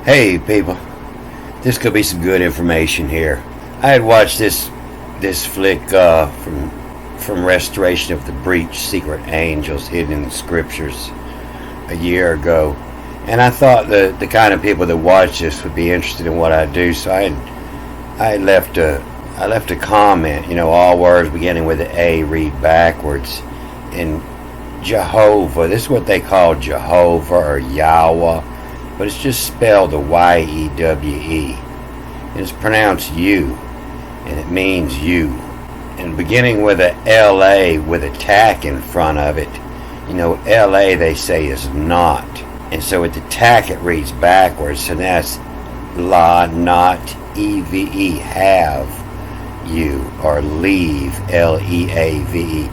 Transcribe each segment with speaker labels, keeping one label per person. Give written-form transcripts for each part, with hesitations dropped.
Speaker 1: Hey people, this could be some good information here. I had watched this flick from Restoration of the Breach, Secret Angels Hidden in the Scriptures, a year ago, and I thought the kind of people that watch this would be interested in what I do. So I left a comment. All words beginning with an A read backwards. In Jehovah, this is what they call Jehovah or Yahweh, but it's just spelled the Y-E-W-E. And it's pronounced you, and it means you. And beginning with a L-A with a tack in front of it, L-A they say is not. And so with the tack it reads backwards, and that's la, not, E-V-E, have you, or leave, L-E-A-V-E.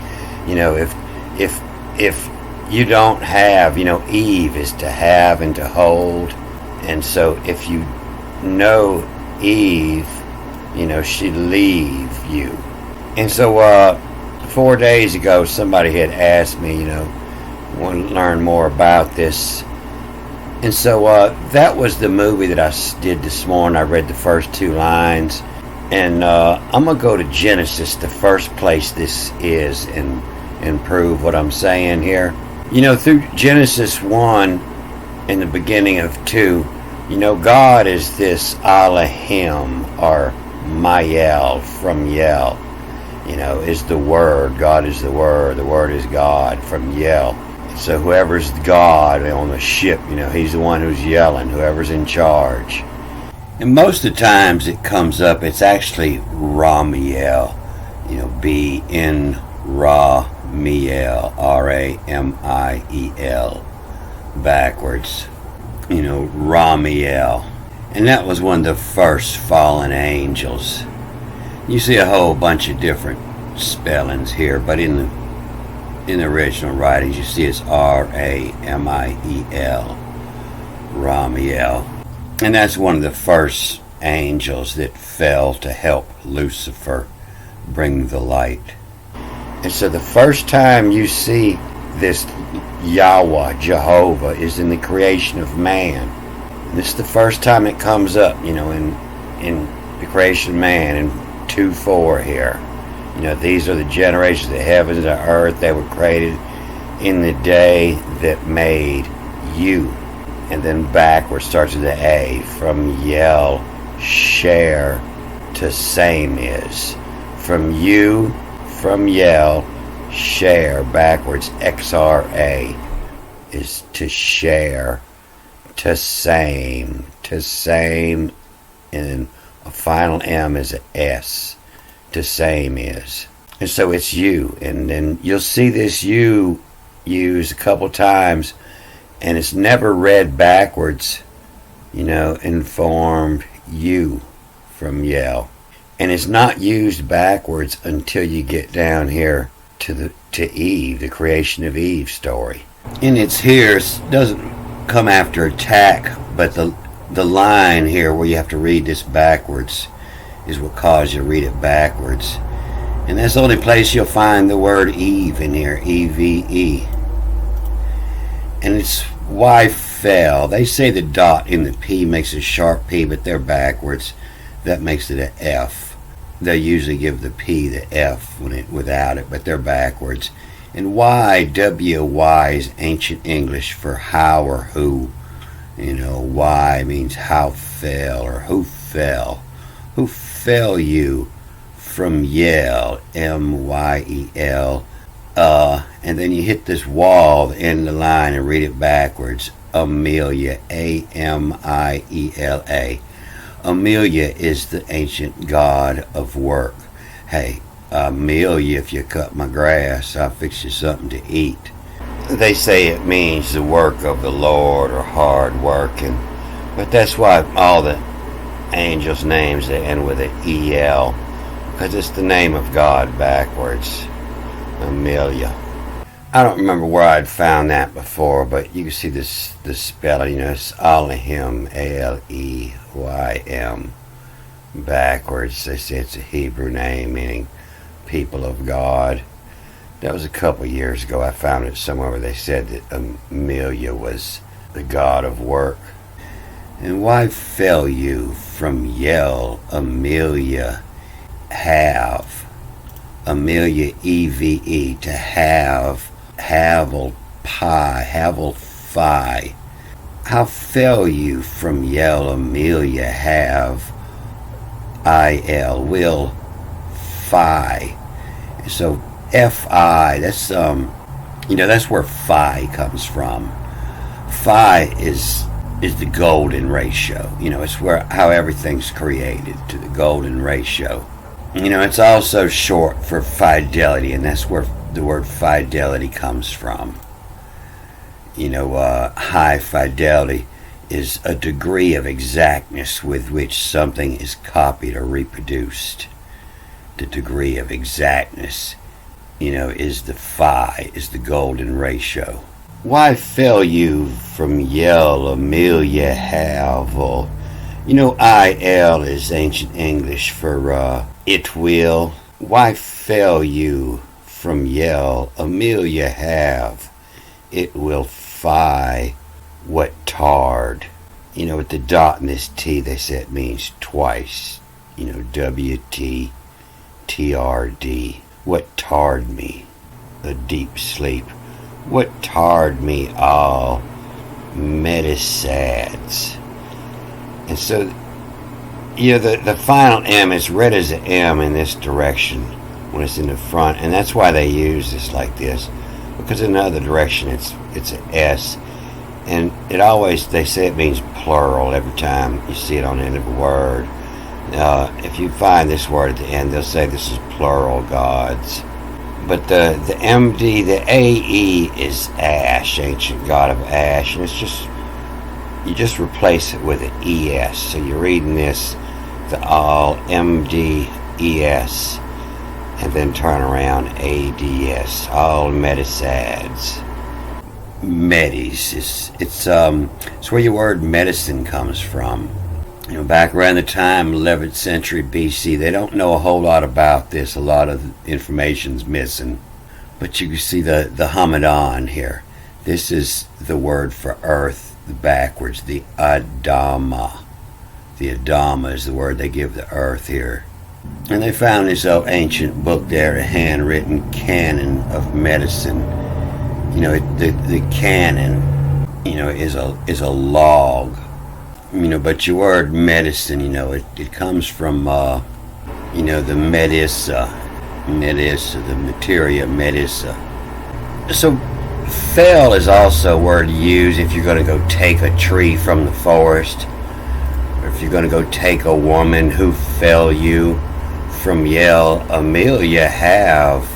Speaker 1: If you don't have, Eve is to have and to hold. And so if you know Eve, she'd leave you. And so 4 days ago, somebody had asked me, want to learn more about this. And so that was the movie that I did this morning. I read the first 2 lines. And I'm going to go to Genesis, the first place this is, and prove what I'm saying here. Through Genesis 1 and the beginning of 2, God is this Elohim, or Mayel, from Yel. Is the Word. God is the Word. The Word is God, from Yel. So whoever's God on the ship, he's the one who's yelling, whoever's in charge. And most of the times it comes up, it's actually Ramiel, B-N Ramiel, R-A-M-I-E-L, backwards, Ramiel. And that was one of the first fallen angels. You see a whole bunch of different spellings here, but in the original writings you see it's R-A-M-I-E-L, Ramiel. And that's one of the first angels that fell to help Lucifer bring the light. And so the first time you see this Yahweh, Jehovah, is in the creation of man. And this is the first time it comes up, in the creation of man in 2:4 here. These are the generations of the heavens and the earth. They were created in the day that made you. And then backwards starts with the A, from Yel, share, to same is. From you, from Yel, share, backwards, XRA, is to share, to same, and a final M is a S, to same is. And so it's you, and then you'll see this you used a couple times, and it's never read backwards, informed you, from Yel. And it's not used backwards until you get down here to Eve, the creation of Eve story. And it's here, it doesn't come after attack, but the line here where you have to read this backwards is what caused you to read it backwards. And that's the only place you'll find the word Eve in here, E-V-E. And it's why fell. They say the dot in the P makes a sharp P, but they're backwards. That makes it an F. They usually give the P the F without it, but they're backwards. And Y, W-Y, is ancient English for how or who. Y means how fell, or who fell. Who fell you, from Yel, M-Y-E-L. And then you hit this wall, the end of the line, and read it backwards. Amelia, A-M-I-E-L-A. Amelia is the ancient god of work. Hey, Amelia, if you cut my grass, I'll fix you something to eat. They say it means the work of the Lord, or hard working. But that's why all the angels' names they end with an E-L, because it's the name of God backwards. Amelia. I don't remember where I'd found that before, but you can see this spelling, it's Alehim, A-L-E-Y-M, backwards. They say it's a Hebrew name meaning people of God. That was a couple years ago. I found it somewhere where they said that Amelia was the god of work. And why fell you from Yell, Amelia, have, Amelia, EVE, to have, Havel, Pi, Havel, Phi? How fell you from Yell, Amelia, have, IL, will, Phi? So FI, that's that's where phi comes from. Phi is the golden ratio. It's where how everything's created, to the golden ratio. It's also short for fidelity, and that's where the word fidelity comes from. High fidelity is a degree of exactness with which something is copied or reproduced. The degree of exactness, is the phi, is the golden ratio. Why fell you from Yell, Amelia, Havel? IL is ancient English for it will. Why fell you from Yell, Amelia, have, it will, phi, what tarred? With the dot in this T, they say it means twice. WT, TRD. What tarred me? A deep sleep. What tarred me all? Metasads. And so, the final M is read as an M in this direction when it's in the front, and that's why they use this like this. Because in the other direction, it's an S, and they say it means plural every time you see it on the end of a word. If you find this word at the end, they'll say this is plural gods. But the MD, the AE is Ash, ancient god of Ash, and it's just, you just replace it with an ES. So you're reading this, the all MD ES, and then turn around ADS, all metasads. Medis, it's where your word medicine comes from. Back around the time 11th century BC, they don't know a whole lot about this. A lot of information's missing. But you can see the Hamadan here. This is the word for earth, the backwards, the Adama. The Adama is the word they give the earth here. And they found this old ancient book there, a handwritten canon of medicine. The canon, is a log. But your word medicine, it comes from, the medissa, the materia medissa. So, fell is also a word used if you're going to go take a tree from the forest, or if you're going to go take a woman who fell you from Yell, Amelia, have,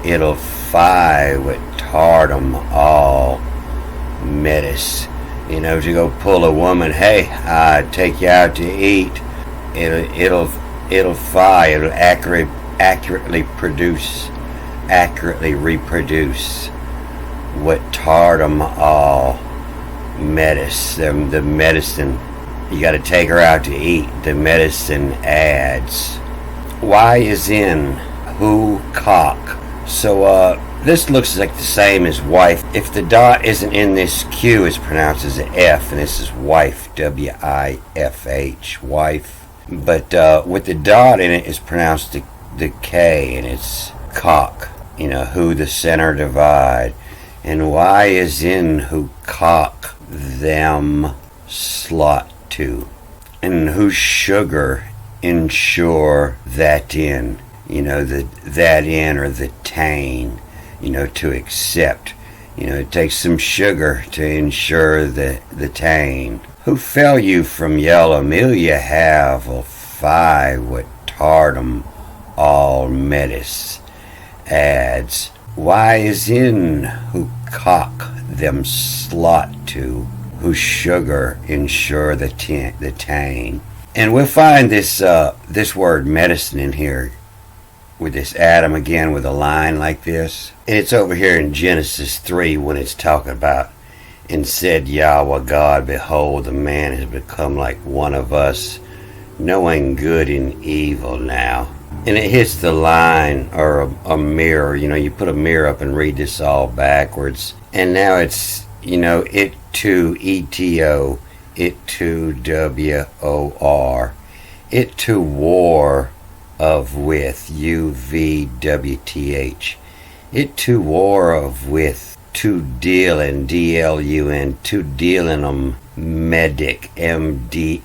Speaker 1: it'll phi, what tarred 'em all, metis. To go pull a woman, hey, I'd take you out to eat. It'll phi, it'll accurately reproduce what tarred 'em all, metis, the medicine. You got to take her out to eat. The medicine adds. Y is in, who, cock. So, this looks like the same as wife. If the dot isn't in this Q, it's pronounced as an F, and this is wife, W-I-F-H, wife. But with the dot in it, it's pronounced the K, and it's cock, who the center divide. And Y is in, who cock them slot to. And who sugar ensure that in, that in, or the tain. To accept. It takes some sugar to ensure the tain. Who fell you from Yell, Amelia, have, or phi, what tarred 'em all, metis, adds. Y is in, who cock them slot to, who sugar ensure the tain. And we'll find this word medicine in here, with this Adam again with a line like this. And it's over here in Genesis 3 when it's talking about, and said Yahweh God, behold, the man has become like one of us, knowing good and evil now. And it hits the line, or a mirror. You put a mirror up and read this all backwards. And now it's, it too, ETO, it to WOR, it to war of with UVWTH, it to war of with to deal and DLUN to deal in medic MDHAK,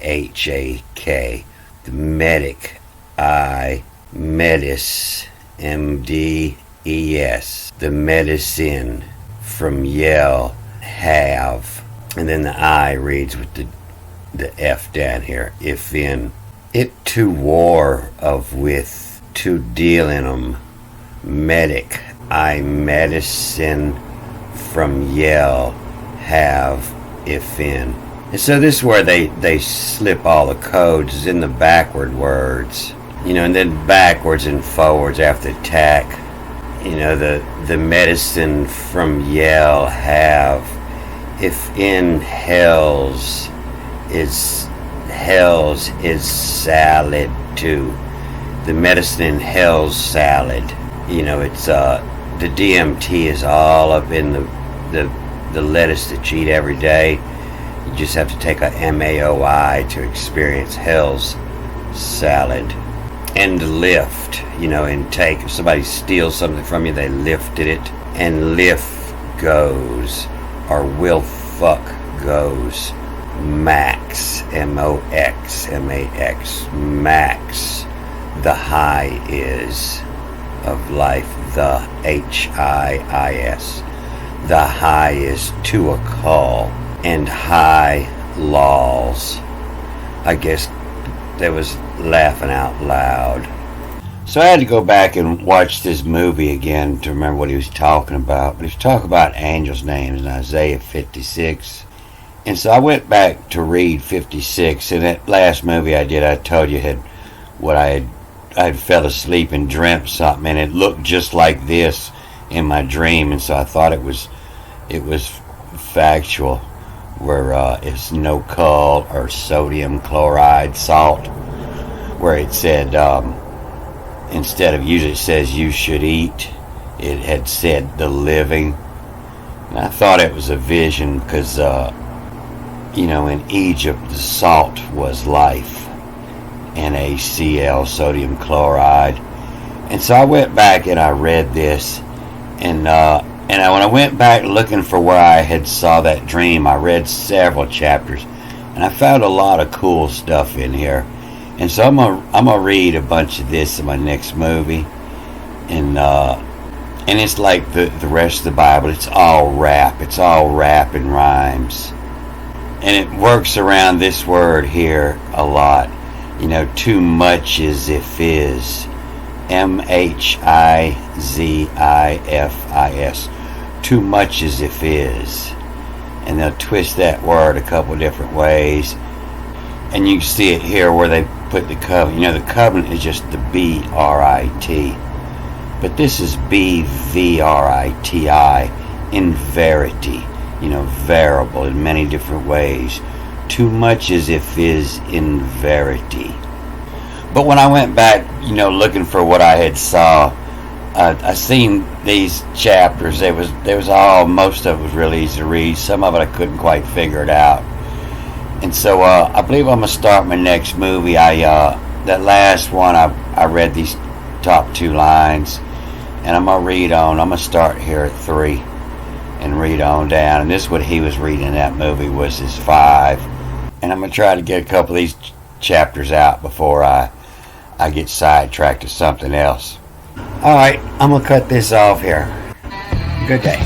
Speaker 1: the medic I medis MDES, the medicine from yell have, and then the I reads with the F down here, if in it to war of with to deal in medic I medicine from yell have if in. And so this is where they slip all the codes, is in the backward words, and then backwards and forwards after attack. The medicine from yell have if in hells is salad too. The medicine in hell's salad. It's the DMT is all up in the lettuce that you eat every day. You just have to take a MAOI to experience hell's salad. And lift, intake. If somebody steals something from you, they lifted it. And lift goes, or will fuck goes. Max, MOXMAX, max. The high is of life, the HIIS. The high is to a call, and high laws. I guess they was laughing out loud. So I had to go back and watch this movie again to remember what he was talking about. But he was talking about angels' names in Isaiah 56. And so I went back to read 56. In that last movie I did, I told you I had fell asleep and dreamt something, and it looked just like this in my dream. And so I thought it was factual, where it's no coal or sodium chloride salt, where it said instead of usually it says you should eat, it had said the living. And I thought it was a vision because in Egypt the salt was life, NaCl, sodium chloride. And so I went back and I read this, and when I went back looking for where I had saw that dream, I read several chapters, and I found a lot of cool stuff in here. And so I'm gonna read a bunch of this in my next movie, and it's like the rest of the Bible. It's all rap. It's all rap and rhymes, and it works around this word here a lot. Too much is if is, MHIZIFIS. Too much is if is, and they'll twist that word a couple different ways. And you can see it here where they put the covenant. The covenant is just the BRIT, but this is BVRITI, in verity. Variable in many different ways. Too much is if is in verity. But when I went back, looking for what I had saw, I seen these chapters. There was most of it was really easy to read. Some of it I couldn't quite figure it out. And so I believe I'm gonna start my next movie. That last one I read these top two lines, and I'm gonna read on. I'm gonna start here at 3 and read on down. And this is what he was reading in that movie was his 5. And I'm gonna try to get a couple of these chapters out before I get sidetracked to something else. All right, I'm gonna cut this off here. Good day.